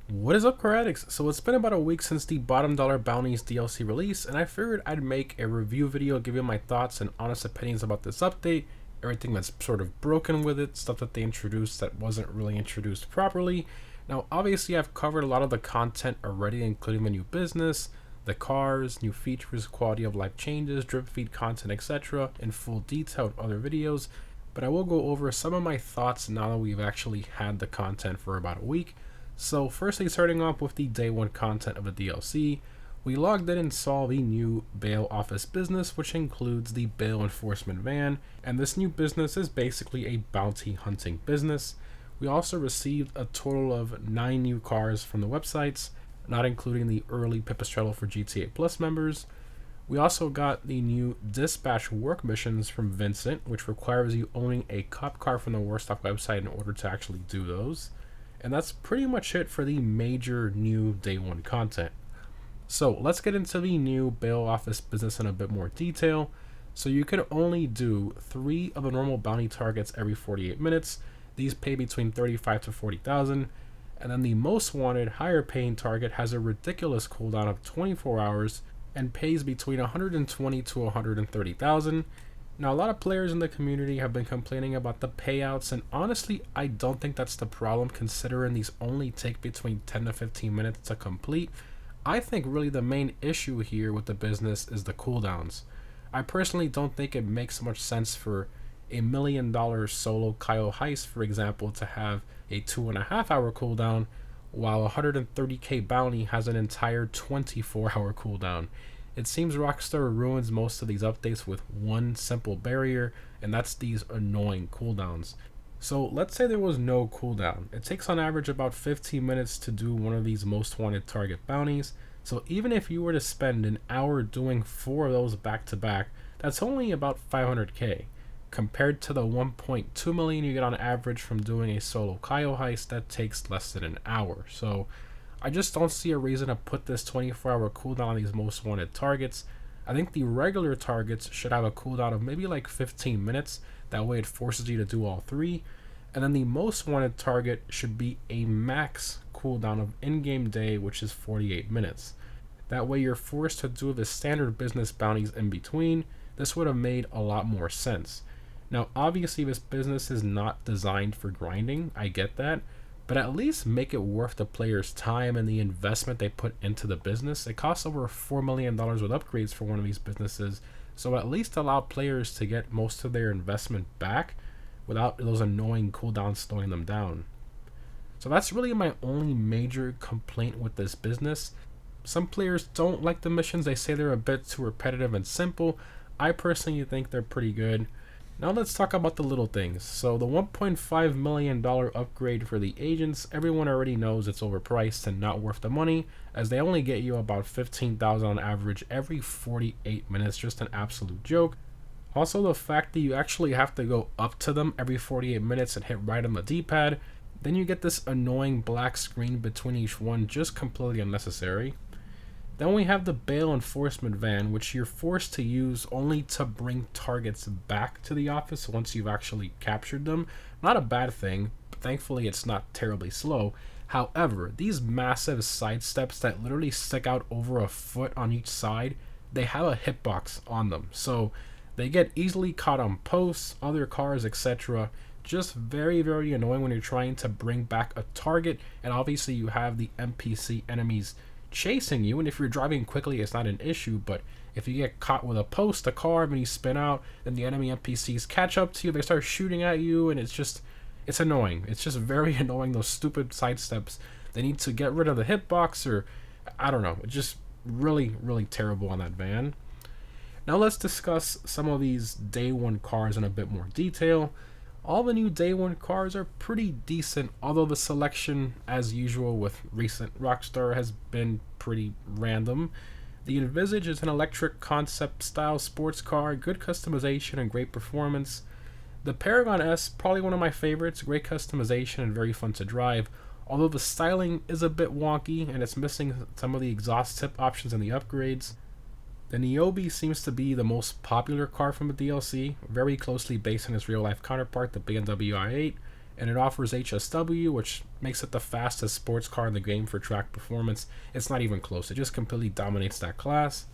What is up, car addicts? So it's been about a week since the Bottom Dollar Bounties DLC release, and I figured I'd make a review video giving my thoughts and honest opinions about this update, everything that's sort of broken with it, stuff that they introduced that wasn't really introduced properly. Now, obviously, I've covered a lot of the content already, including the new business, the cars, new features, quality of life changes, drip feed content, etc., in full detail in other videos, but I will go over some of my thoughts now that we've actually had the content for about a week. So firstly, starting off with the day one content of the DLC, we logged in and saw the new bail office business, which includes the bail enforcement van, and this new business is basically a bounty hunting business. We also received a total of 9 new cars from the websites, not including the early Pipistrello for GTA Plus members. We also got the new dispatch work missions from Vincent, which requires you owning a cop car from the Warstock website in order to actually do those. And that's pretty much it for the major new day one content. So let's get into the new bail office business in a bit more detail. So you can only do 3 of the normal bounty targets every 48 minutes. These pay between 35 to 40,000. And then the most wanted, higher paying target has a ridiculous cooldown of 24 hours and pays between 120 to 130,000. Now, a lot of players in the community have been complaining about the payouts, and honestly, I don't think that's the problem considering these only take between 10 to 15 minutes to complete. I think really the main issue here with the business is the cooldowns. I personally don't think it makes much sense for a $1 million solo Kyle heist, for example, to have a 2.5 hour cooldown, while a 130k bounty has an entire 24-hour cooldown. It seems Rockstar ruins most of these updates with one simple barrier, and that's these annoying cooldowns. So let's say there was no cooldown. It takes on average about 15 minutes to do one of these most wanted target bounties. So even if you were to spend an hour doing 4 of those back to back, that's only about 500k. Compared to the 1.2 million you get on average from doing a solo Kyle heist that takes less than an hour. So I just don't see a reason to put this 24-hour cooldown on these most wanted targets. I think the regular targets should have a cooldown of maybe like 15 minutes. That way it forces you to do all 3. And then the most wanted target should be a max cooldown of in-game day, which is 48 minutes. That way you're forced to do the standard business bounties in between. This would have made a lot more sense. Now, obviously this business is not designed for grinding, I get that. But at least make it worth the player's time and the investment they put into the business. It costs over $4 million with upgrades for one of these businesses, so at least allow players to get most of their investment back without those annoying cooldowns slowing them down. So that's really my only major complaint with this business. Some players don't like the missions, they say they're a bit too repetitive and simple. I personally think they're pretty good. Now let's talk about the little things. So the $1.5 million upgrade for the agents, everyone already knows it's overpriced and not worth the money, as they only get you about 15,000 on average every 48 minutes, just an absolute joke. Also, the fact that you actually have to go up to them every 48 minutes and hit right on the D-pad, then you get this annoying black screen between each one, just completely unnecessary. Then we have the bail enforcement van, which you're forced to use only to bring targets back to the office once you've actually captured them. Not a bad thing, but thankfully it's not terribly slow. However, these massive side steps that literally stick out over a foot on each side, they have a hitbox on them. So they get easily caught on posts, other cars, etc. Just very, very annoying when you're trying to bring back a target, and obviously you have the NPC enemies chasing you, and if you're driving quickly it's not an issue, but if you get caught with a post, a car, and you spin out, then the enemy NPCs catch up to you, they start shooting at you, and it's annoying. It's just very annoying, those stupid side steps. They need to get rid of the hitbox, or I don't know, it's just really, really terrible on that van. Now let's discuss some of these day one cars in a bit more detail. All the new day one cars are pretty decent, although the selection, as usual with recent Rockstar, has been pretty random. The Envisage is an electric concept style sports car, good customization and great performance. The Paragon S, probably one of my favorites, great customization and very fun to drive, although the styling is a bit wonky and it's missing some of the exhaust tip options and the upgrades. The Niobe seems to be the most popular car from the DLC, very closely based on its real-life counterpart, the BMW i8. and it offers HSW, which makes it the fastest sports car in the game for track performance. It's not even close. It just completely dominates that class.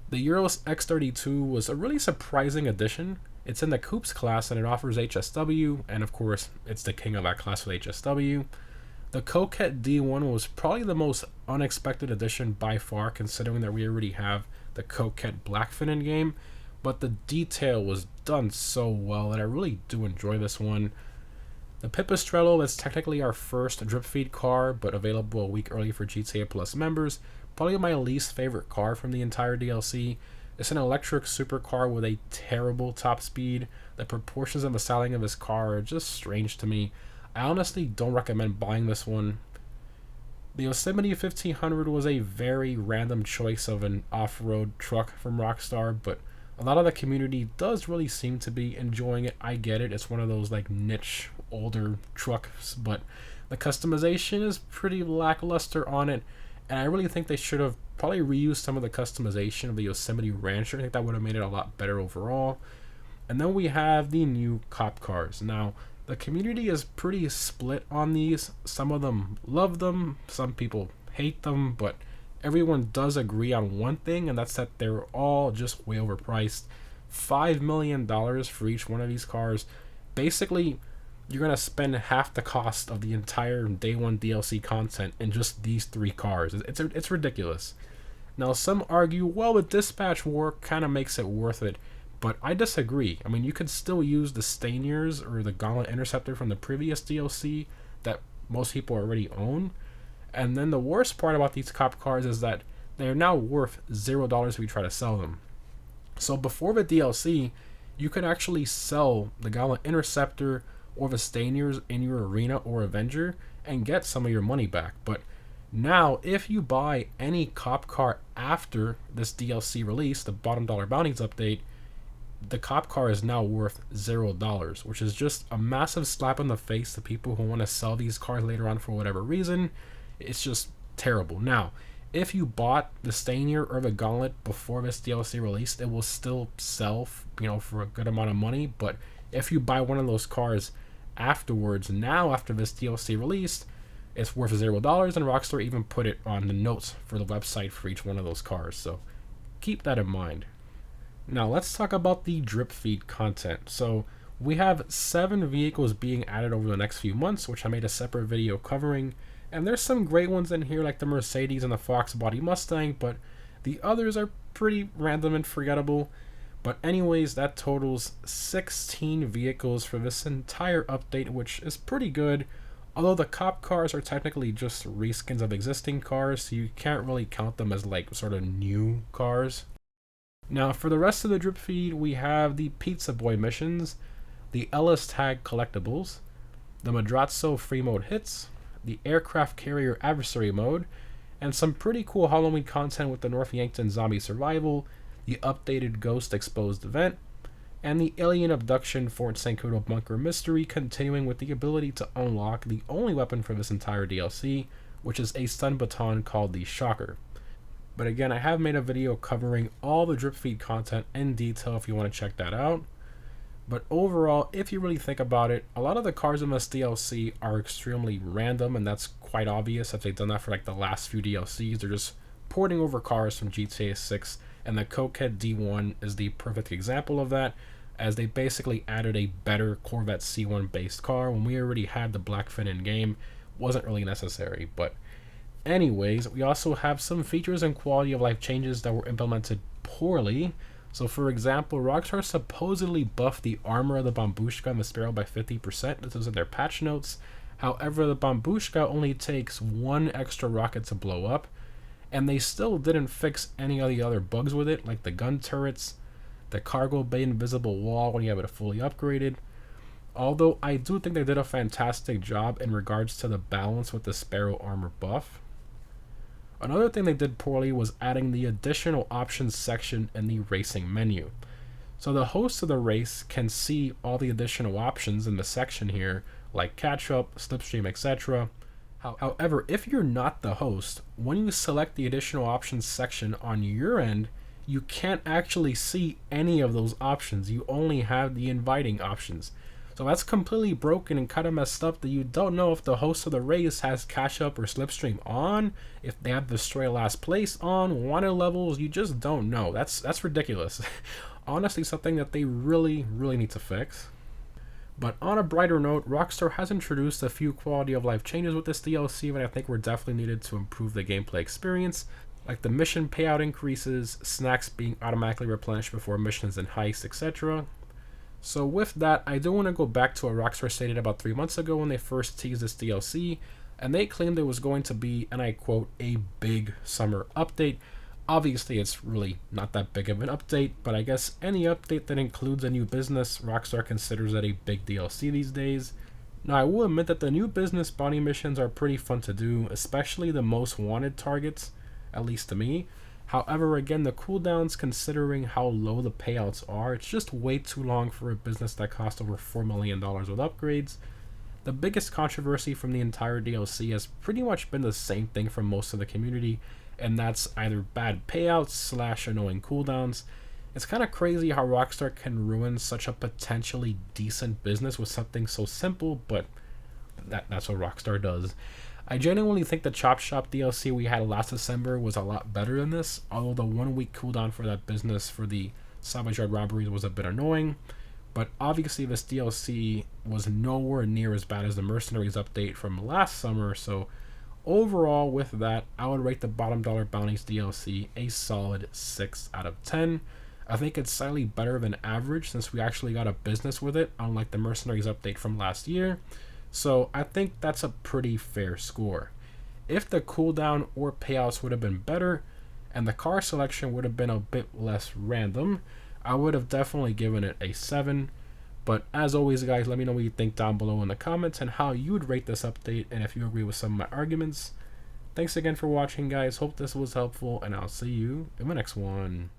The Euros X32 was a really surprising addition. It's in the Coupes class and it offers HSW, and of course, it's the king of that class with HSW. The Coquette D1 was probably the most unexpected addition by far, considering that we already have the Coquette Blackfin in game, but the detail was done so well that I really do enjoy this one. The Pipistrello is technically our first drip feed car, but available a week early for GTA Plus members. Probably my least favorite car from the entire DLC. It's an electric supercar with a terrible top speed. The proportions and the styling of this car are just strange to me. I honestly don't recommend buying this one. The Yosemite 1500 was a very random choice of an off-road truck from Rockstar, but a lot of the community does really seem to be enjoying it. I get it. It's one of those like niche older trucks, but the customization is pretty lackluster on it, and I really think they should have probably reused some of the customization of the Yosemite Rancher. I think that would have made it a lot better overall. And then we have the new cop cars. Now, the community is pretty split on these. Some of them love them, some people hate them, but everyone does agree on one thing, and that's that they're all just way overpriced. $5 million for each one of these cars. Basically, you're going to spend half the cost of the entire day one DLC content in just these three cars. It's ridiculous. Now, some argue, well, the dispatch war kind of makes it worth it, but I disagree. I mean, you could still use the Staniers or the Gauntlet Interceptor from the previous DLC that most people already own. And then the worst part about these cop cars is that they are now worth $0 if you try to sell them. So before the DLC, you could actually sell the Gauntlet Interceptor or the Staniers in your Arena or Avenger and get some of your money back. But now, if you buy any cop car after this DLC release, the Bottom Dollar Bounties update, the cop car is now worth $0, which is just a massive slap in the face to people who want to sell these cars later on for whatever reason. It's just terrible. Now, if you bought the Stanier or the Gauntlet before this DLC release, it will still sell, for a good amount of money. But if you buy one of those cars afterwards, now after this DLC released, it's worth $0, and Rockstar even put it on the notes for the website for each one of those cars. So keep that in mind. Now let's talk about the drip feed content. So we have 7 vehicles being added over the next few months, which I made a separate video covering. And there's some great ones in here like the Mercedes and the Fox Body Mustang, but the others are pretty random and forgettable. But anyways, that totals 16 vehicles for this entire update, which is pretty good. Although the cop cars are technically just reskins of existing cars, so you can't really count them as like sort of new cars. Now for the rest of the drip feed, we have the Pizza Boy missions, the Ellis Tag collectibles, the Madrazo free mode hits, the Aircraft Carrier Adversary mode, and some pretty cool Halloween content with the North Yankton Zombie Survival, the updated Ghost Exposed event, and the Alien Abduction Fort Sankudo Bunker Mystery, continuing with the ability to unlock the only weapon for this entire DLC, which is a stun baton called the Shocker. But again, I have made a video covering all the drip feed content in detail if you want to check that out. But overall, if you really think about it, a lot of the cars in this DLC are extremely random, and that's quite obvious that they've done that for like the last few DLCs. They're just porting over cars from GTA 6, and the Coquette D1 is the perfect example of that, as they basically added a better Corvette C1 based car when we already had the Blackfin in game. Wasn't really necessary, but anyways, we also have some features and quality of life changes that were implemented poorly. So for example, Rockstar supposedly buffed the armor of the Bambushka and the Sparrow by 50%. This was in their patch notes. However, the Bambushka only takes 1 extra rocket to blow up, and they still didn't fix any of the other bugs with it, like the gun turrets, the cargo bay invisible wall when you have it fully upgraded. Although I do think they did a fantastic job in regards to the balance with the Sparrow armor buff. Another thing they did poorly was adding the additional options section in the racing menu. So the host of the race can see all the additional options in the section here, like catch up, slipstream, etc. However, if you're not the host, when you select the additional options section on your end, you can't actually see any of those options. You only have the inviting options. So that's completely broken and kind of messed up that you don't know if the host of the race has Cash Up or Slipstream on, if they have Destroy Last Place on, wanted levels, you just don't know. That's ridiculous. Honestly, something that they really need to fix. But on a brighter note, Rockstar has introduced a few quality of life changes with this DLC that I think were definitely needed to improve the gameplay experience, like the mission payout increases, snacks being automatically replenished before missions and heists, etc. So with that, I do want to go back to what Rockstar stated about 3 months ago when they first teased this DLC, and they claimed it was going to be, and I quote, a big summer update. Obviously, it's really not that big of an update, but I guess any update that includes a new business, Rockstar considers it a big DLC these days. Now, I will admit that the new business bounty missions are pretty fun to do, especially the most wanted targets, at least to me. However, again, the cooldowns, considering how low the payouts are, it's just way too long for a business that cost over $4 million with upgrades. The biggest controversy from the entire DLC has pretty much been the same thing from most of the community, and that's either bad payouts / annoying cooldowns. It's kind of crazy how Rockstar can ruin such a potentially decent business with something so simple, but that's what Rockstar does. I genuinely think the Chop Shop DLC we had last December was a lot better than this, although the 1 week cooldown for that business for the Salvage Yard robberies was a bit annoying. But obviously this DLC was nowhere near as bad as the Mercenaries update from last summer, so overall with that, I would rate the Bottom Dollar Bounties DLC a solid 6 out of 10. I think it's slightly better than average since we actually got a business with it, unlike the Mercenaries update from last year. So I think that's a pretty fair score. If the cooldown or payouts would have been better and the car selection would have been a bit less random, I would have definitely given it a 7. But as always, guys, let me know what you think down below in the comments and how you would rate this update and if you agree with some of my arguments. Thanks again for watching, guys. Hope this was helpful, and I'll see you in the next one.